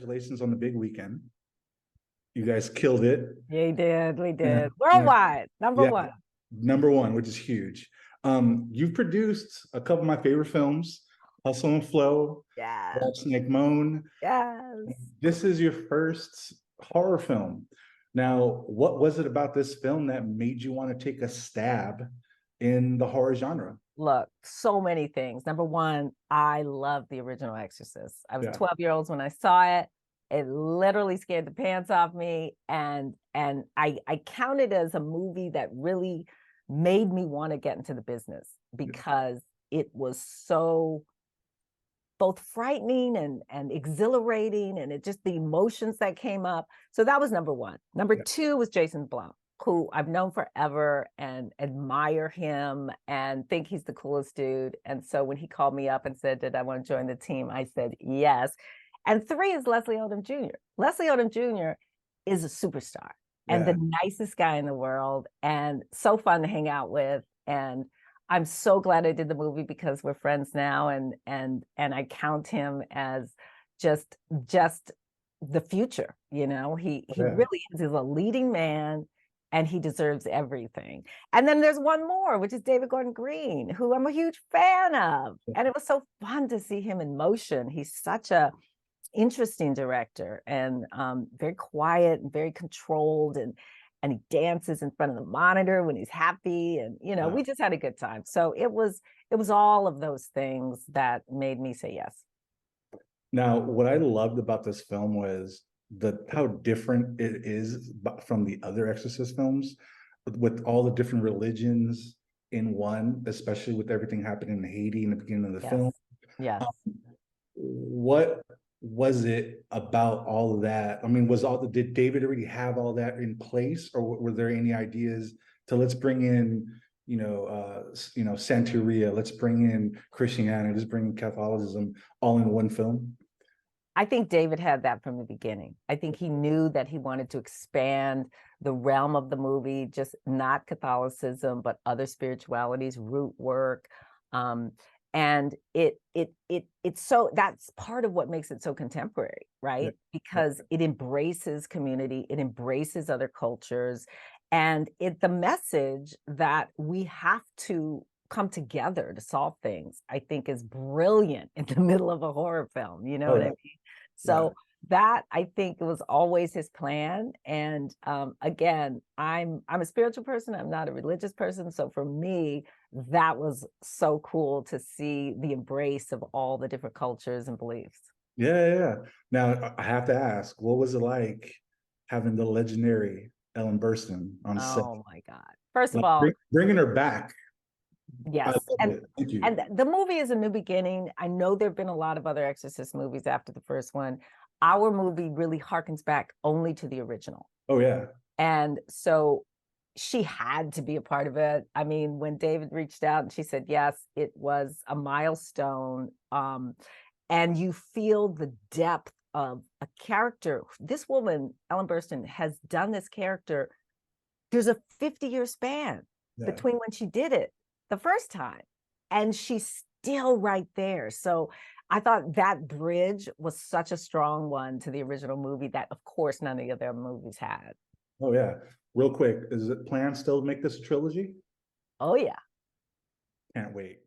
congratulations on the big weekend. You guys killed it. Yeah, we did. Yeah. Worldwide, number Yeah. one. Number one, which is huge. You've produced a couple of my favorite films, Hustle and Flow, Yes. Watch Snake Moan. Yes. This is your first horror film. Now, what was it about this film that made you want to take a stab in the horror genre? Look, so many things. Number one, I love the original Exorcist. I was 12 years old when I saw it. It literally scared the pants off me. And I count it as a movie that really made me want to get into the business because it was so both frightening and exhilarating, and it just the emotions that came up. So that was number one. Number two was Jason Blum, who I've known forever and admire him and think he's the coolest dude. And so when he called me up and said, did I want to join the team? I said, yes. And three is Leslie Odom Jr. Leslie Odom Jr. is a superstar and the nicest guy in the world and so fun to hang out with. And I'm so glad I did the movie because we're friends now, and I count him as just the future. You know, he really is. He's a leading man, and he deserves everything. And then there's one more, which is David Gordon Green, who I'm a huge fan of, and it was so fun to see him in motion. He's such a interesting director and very quiet and very controlled, and he dances in front of the monitor when he's happy, and we just had a good time. So it was all of those things that made me say yes. Now, what I loved about this film was how different it is from the other Exorcist films, with all the different religions in one, especially with everything happening in Haiti in the beginning of the film. Yes. What was it about all of that? I mean, did David already have all that in place, or were there any ideas to let's bring in, Santeria, let's bring in Christianity, let's bring in Catholicism all in one film? I think David had that from the beginning. I think he knew that he wanted to expand the realm of the movie, just not Catholicism, but other spiritualities, root work. And it's so, that's part of what makes it so contemporary, right? Because it embraces community, it embraces other cultures, and the message that we have to come together to solve things, I think, is brilliant in the middle of a horror film. You know what I mean? So that, I think, was always his plan. And again, I'm a spiritual person. I'm not a religious person. So for me, that was so cool to see the embrace of all the different cultures and beliefs. Yeah. Now, I have to ask, what was it like having the legendary Ellen Burstyn on set? Oh my God. First of all, bringing her back. Yes. And the movie is a new beginning. I know there have been a lot of other Exorcist movies after the first one. Our movie really harkens back only to the original. Oh, yeah. And so she had to be a part of it. I mean, when David reached out and she said yes, it was a milestone. And you feel the depth of a character. This woman, Ellen Burstyn, has done this character. There's a 50-year span between when she did it the first time, and she's still right there. So I thought that bridge was such a strong one to the original movie that, of course, none of the other movies had. Oh, yeah. Real quick, is it planned still to make this a trilogy? Oh, yeah. Can't wait.